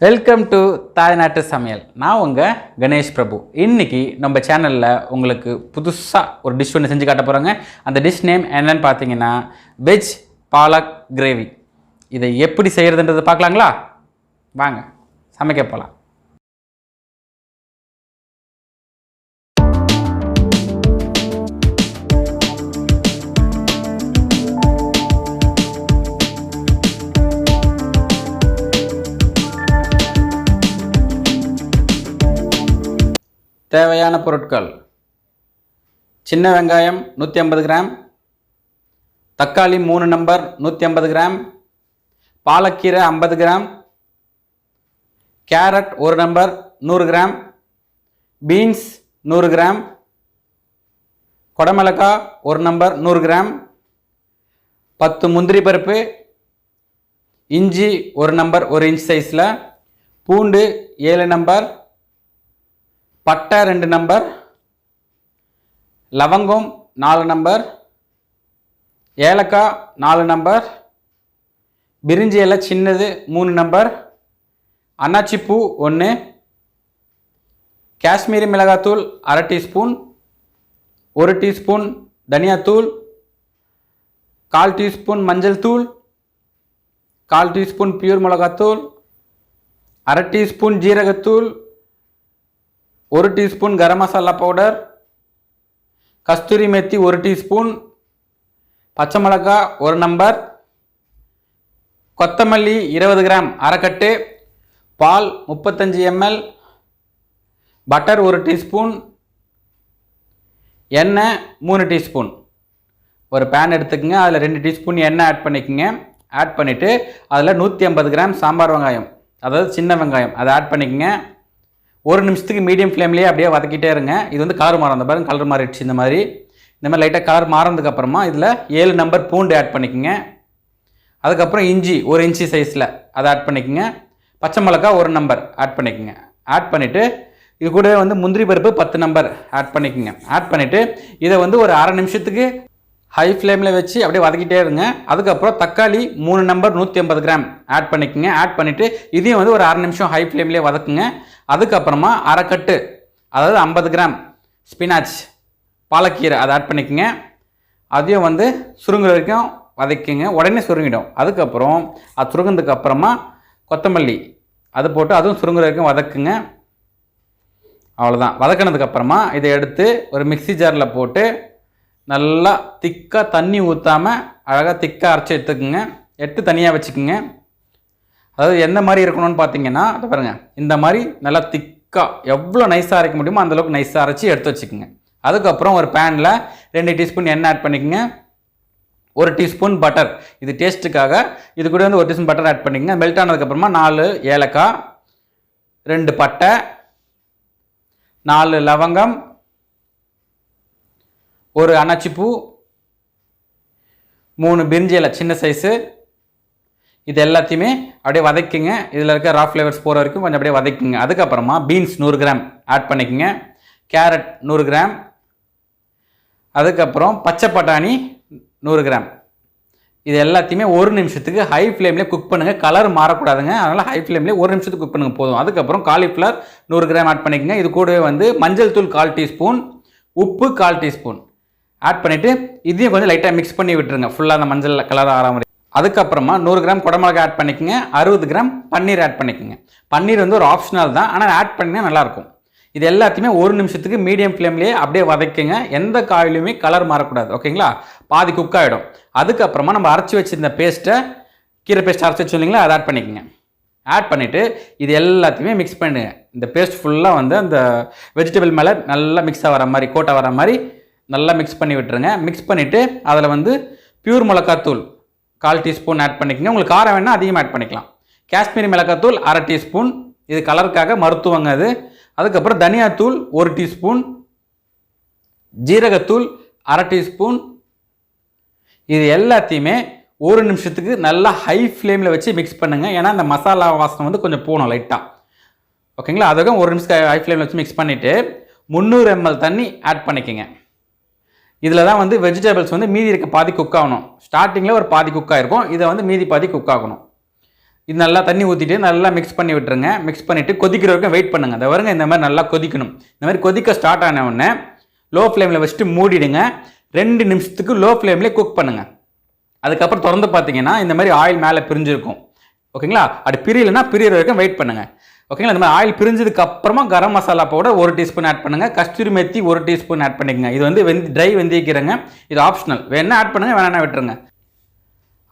Welcome to தாய் நாட்டு சமையல். நான் உங்கள் கணேஷ் பிரபு. இன்றைக்கி நம்ம சேனலில் உங்களுக்கு புதுசாக ஒரு டிஷ் ஒன்று செஞ்சு காட்ட போகிறோங்க. அந்த டிஷ் நேம் என்னன்னு பார்த்தீங்கன்னா வெஜ் பாலக் கிரேவி. இதை எப்படி செய்கிறதுன்றதை பார்க்கலாங்களா? வாங்க சமைக்க போகலாம். தேவையான பொருட்கள்: சின்ன வெங்காயம் 150 கிராம், தக்காளி 3 நம்பர் 150 கிராம், பாலக்கீரை 50 gram, carrot 1 number 100 gram, beans 100 gram, கொடமிளகாய் 1 நம்பர் 100 கிராம், 10 முந்திரி பருப்பு, இஞ்சி 1 நம்பர் 1 இன்ச் சைஸில், பூண்டு 7 நம்பர், பட்டை 2 நம்பர், லவங்கம் 4 நம்பர், ஏலக்காய் 4 நம்பர், பிரிஞ்சி இலை சின்னது 3 நம்பர், அன்னாச்சிப்பூ 1, காஷ்மீரி மிளகாத்தூள் 1/2 டீஸ்பூன், 1 டீஸ்பூன் தனியாத்தூள், 1/4 டீஸ்பூன் மஞ்சள் தூள், 1/4 டீஸ்பூன் பியூர் மிளகாத்தூள், 1/2 டீஸ்பூன் ஜீரகத்தூள், 1 டீஸ்பூன் கரம் மசாலா பவுடர், கஸ்தூரி மெத்தி 1 டீஸ்பூன், பச்சை மிளகாய் 1 நம்பர், கொத்தமல்லி 20 கிராம் அரைக்கட்டு, பால் 35 ml, பட்டர் 1 டீஸ்பூன், எண்ணெய் 3 டீஸ்பூன். ஒரு பேன் எடுத்துக்கங்க, அதில் 2 டீஸ்பூன் எண்ணெய் ஆட் பண்ணிக்கோங்க. ஆட் பண்ணிவிட்டு அதில் 150 கிராம் சாம்பார் வெங்காயம், அதாவது சின்ன வெங்காயம், அதை ஆட் பண்ணிக்கோங்க. 1 நிமிஷத்துக்கு மீடியம் ஃப்ளேம்லேயே அப்படியே வதக்கிட்டே இருங்க. இது வந்து கலர் மாறும், அந்த பாருங்க கலர் மாறிடுச்சு. இந்த மாதிரி லைட்டாக கலர் மாறினதுக்கப்புறமா இதில் 7 நம்பர் பூண்டு ஆட் பண்ணிக்கோங்க. அதுக்கப்புறம் இஞ்சி 1 இன்ச்சு சைஸில் அதை ஆட் பண்ணிக்கோங்க. பச்சை மிளகாய் 1 நம்பர் ஆட் பண்ணிக்கோங்க. ஆட் பண்ணிவிட்டு இது கூடவே வந்து முந்திரி பருப்பு 10 நம்பர் ஆட் பண்ணிக்கோங்க. ஆட் பண்ணிவிட்டு இதை வந்து ஒரு அரை நிமிஷத்துக்கு ஹை ஃப்ளேமில் வச்சு அப்படியே வதக்கிட்டே இருங்க. அதுக்கப்புறம் தக்காளி 3 நம்பர் 150 கிராம் ஆட் பண்ணிக்கோங்க. ஆட் பண்ணிவிட்டு இதையும் வந்து ஒரு அரை நிமிஷம் ஹை ஃப்ளேம்லேயே வதக்குங்க. அதுக்கப்புறமா அரைக்கட்டு, அதாவது 50 கிராம் ஸ்பினாச் பாலக்கீரை அதை ஆட் பண்ணிக்கோங்க. அதையும் வந்து சுருங்குற வரைக்கும் வதக்கிங்க. உடனே சுருங்கிடும். அதுக்கப்புறம் அது சுருங்கினதுக்கப்புறமா கொத்தமல்லி அது போட்டு அதுவும் சுருங்குற வரைக்கும் வதக்குங்க. அவ்வளோதான். வதக்கினதுக்கப்புறமா இதை எடுத்து ஒரு மிக்ஸி ஜாரில் போட்டு நல்லா திக்காக தண்ணி ஊற்றாமல் அழகாக திக்காக அரைச்சி எடுத்துக்குங்க. எடுத்து தனியாக வச்சுக்கோங்க. அதாவது எந்த மாதிரி இருக்கணும்னு பார்த்தீங்கன்னா, அதை பாருங்கள், இந்த மாதிரி நல்லா திக்காக எவ்வளோ நைஸாக அரைக்க முடியுமோ அந்தளவுக்கு நைஸாக அரைச்சி எடுத்து வச்சுக்கோங்க. அதுக்கப்புறம் ஒரு பேனில் 2 டீஸ்பூன் எண்ணெய் ஆட் பண்ணிக்கோங்க. 1 டீஸ்பூன் பட்டர், இது டேஸ்ட்டுக்காக. இது கூட வந்து 1 டீஸ்பூன் பட்டர் ஆட் பண்ணிக்கோங்க. மெல்ட் ஆனதுக்கப்புறமா 4 ஏலக்காய், 2 பட்டை, 4 லவங்கம், 1 அன்னாச்சிப்பூ, 3 பிரிஞ்சி இலை சின்ன சைஸு, இது எல்லாத்தையுமே அப்படியே வதக்குங்க. இதில் இருக்க ரா ஃப்ளேவர்ஸ் போகிற வரைக்கும் கொஞ்சம் அப்படியே வதக்குங்க. அதுக்கப்புறமா பீன்ஸ் 100 கிராம் ஆட் பண்ணிக்கோங்க. கேரட் 100 கிராம், அதுக்கப்புறம் பச்சை பட்டாணி 100 கிராம். இது எல்லாத்தையுமே 1 நிமிஷத்துக்கு ஹை ஃப்ளேம்லேயே குக் பண்ணுங்கள். கலர் மாறக்கூடாதுங்க, அதனால் ஹை ஃப்ளேம்லேயே 1 நிமிஷத்துக்கு குக் பண்ணுங்கள் போதும். அதுக்கப்புறம் காலிஃப்ளவர் 100 கிராம் ஆட் பண்ணிக்கோங்க. இது கூடவே வந்து மஞ்சள் தூள் 1/4 டீஸ்பூன், உப்பு 1/4 டீஸ்பூன் ஆட் பண்ணிவிட்டு இதையும் கொஞ்சம் லைட்டாக மிக்ஸ் பண்ணி விட்டுருங்க, ஃபுல்லாக அந்த மஞ்சள் கலர் ஆகிற மாதிரி. அதுக்கப்புறமா 100 கிராம் குடமிளகாய் ஆட் பண்ணிக்கோங்க. 60 கிராம் பன்னீர் ஆட் பண்ணிக்கோங்க. பன்னீர் வந்து ஒரு ஆப்ஷனல் தான், ஆனால் ஆட் பண்ணினா நல்லாயிருக்கும். இது எல்லாத்தையுமே 1 நிமிஷத்துக்கு மீடியம் ஃப்ளேம்லேயே அப்படியே வதக்குங்க. எந்த காயிலுமே கலர் மாறக்கூடாது, ஓகேங்களா? பாதி குக் ஆகிடும். அதுக்கப்புறமா நம்ம அரைச்சி வச்சிருந்த பேஸ்ட்டை, கீரை பேஸ்ட் அரைச்சி வச்சுருந்தீங்களா, அதை ஆட் பண்ணிக்கோங்க. ஆட் பண்ணிவிட்டு இது எல்லாத்தையுமே மிக்ஸ் பண்ணுங்க. இந்த பேஸ்ட் ஃபுல்லாக வந்து அந்த வெஜிடபிள் மேலே நல்லா மிக்ஸ் ஆகிற மாதிரி, கோட்டாக வர மாதிரி நல்லா மிக்ஸ் பண்ணி விட்டுருங்க. மிக்ஸ் பண்ணிவிட்டு அதில் வந்து பியூர் மிளகாத்தூள் 1/4 டீஸ்பூன் ஆட் பண்ணிக்கோங்க. உங்களுக்கு காரம் வேணால் அதிகமாக ஆட் பண்ணிக்கலாம். காஷ்மீரி மிளகாத்தூள் 1/2 டீஸ்பூன், இது கலருக்காக, மருத்துவங்க அது. அதுக்கப்புறம் தனியாத்தூள் 1 டீஸ்பூன், ஜீரகத்தூள் 1/2 டீஸ்பூன். இது எல்லாத்தையுமே 1 நிமிஷத்துக்கு நல்லா ஹை ஃப்ளேமில் வச்சு மிக்ஸ் பண்ணுங்கள். ஏன்னா அந்த மசாலா வாசனை வந்து கொஞ்சம் போகணும் லைட்டாக, ஓகேங்களா? அதுக்கும் 1 நிமிஷம் ஹை ஃப்ளேமில் வச்சு மிக்ஸ் பண்ணிவிட்டு 300 ml தண்ணி ஆட் பண்ணிக்கோங்க. இதில் தான் வந்து வெஜிடபிள்ஸ் வந்து மீதி இருக்க பாதி குக் ஆகணும். ஸ்டார்டிங்கில் ஒரு பாதி குக் ஆகிருக்கும், இதை வந்து மீதி பாதி குக் ஆகணும். இது நல்லா தண்ணி ஊற்றிட்டு நல்லா மிக்ஸ் பண்ணி விட்டுருங்க. மிக்ஸ் பண்ணிவிட்டு கொதிக்கிற வரைக்கும் வெயிட் பண்ணுங்கள். அதை வருங்க இந்த மாதிரி நல்லா கொதிக்கணும். இந்த மாதிரி கொதிக்க ஸ்டார்ட் ஆன உடனே லோ ஃப்ளேமில் வச்சுட்டு மூடிடுங்க. 2 நிமிஷத்துக்கு லோ ஃப்ளேம்லேயே குக் பண்ணுங்கள். அதுக்கப்புறம் திறந்து பார்த்தீங்கன்னா இந்த மாதிரி ஆயில் மேலே பிரிஞ்சிருக்கும். ஓகேங்களா? அப்படி பிரியலைன்னா பிரியிற வரைக்கும் வெயிட் பண்ணுங்கள். ஓகேங்களா? இந்த மாதிரி ஆயில் பிரிஞ்சதுக்கு அப்புறமா garam masala powder 1 teaspoon add பண்ணுங்கள். கஸ்தூரி மெத்தி 1 டீஸ்பூன் ஆட் பண்ணிக்கங்க. இது வந்து ட்ரை வெந்தயக்கீரைங்க. இது ஆப்ஷனல். வேணா ஆட் பண்ணுங்கள், வேணா விட்டுருங்க.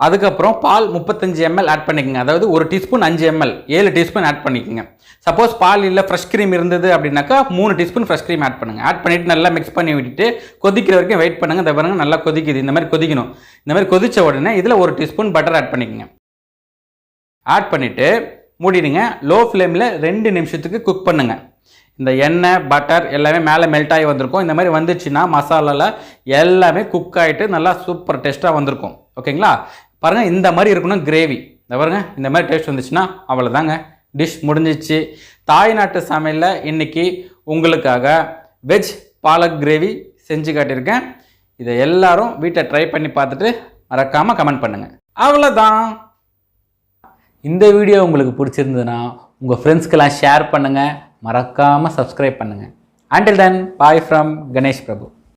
அதுக்கப்புறம் பால் 35 ml ஆட் பண்ணிக்கங்க. அதாவது 1 டீஸ்பூன் 5 ml 7 டீஸ்பூன் ஆட் பண்ணிக்கங்க. சப்போஸ் பால் இல்லை ஃப்ரெஷ் க்ரீம் இருந்தது அப்படின்னாக்கா 3 டீஸ்பூன் ஃப்ரெஷ் க்ரீம் ஆட் பண்ணுங்கள். ஆட் பண்ணிவிட்டு நல்லா மிக்ஸ் பண்ணி விட்டுட்டு கொதிக்கிற வரைக்கும் வெயிட் பண்ணுங்கள். இந்த பாருங்க நல்லா கொதிக்குது. இந்த மாதிரி கொதிக்கணும். இந்த மாதிரி கொதித்த உடனே இதில் 1 டீஸ்பூன் பட்டர் ஆட் பண்ணிக்கங்க. ஆட் பண்ணிவிட்டு மூடிடுங்க. லோ ஃப்ளேமில் 2 நிமிஷத்துக்கு குக் பண்ணுங்கள். இந்த எண்ணெய் பட்டர் எல்லாமே மேலே மெல்ட் ஆகி வந்திருக்கும். இந்த மாதிரி வந்துச்சுன்னா மசாலாவில் எல்லாமே குக் ஆகிட்டு நல்லா சூப்பர் டேஸ்ட்டாக வந்திருக்கும். ஓகேங்களா? பாருங்கள் இந்த மாதிரி இருக்கணும் கிரேவி. இந்த பாருங்க இந்த மாதிரி டேஸ்ட் வந்துச்சுன்னா அவ்வளோதாங்க, டிஷ் முடிஞ்சிச்சு. தாய் நாட்டு சமையலில் இன்றைக்கி உங்களுக்காக வெஜ் பாலக் கிரேவி செஞ்சு காட்டியிருக்கேன். இதை எல்லாரும் வீட்டை ட்ரை பண்ணி பார்த்துட்டு மறக்காமல் கமெண்ட் பண்ணுங்கள். அவ்வளோதான். இந்த வீடியோ உங்களுக்கு பிடிச்சிருந்ததுன்னா உங்கள் ஃப்ரெண்ட்ஸ்க்கெல்லாம் ஷேர் பண்ணுங்கள். மறக்காமல் சப்ஸ்கிரைப் பண்ணுங்கள். Until then, bye from Ganesh Prabhu.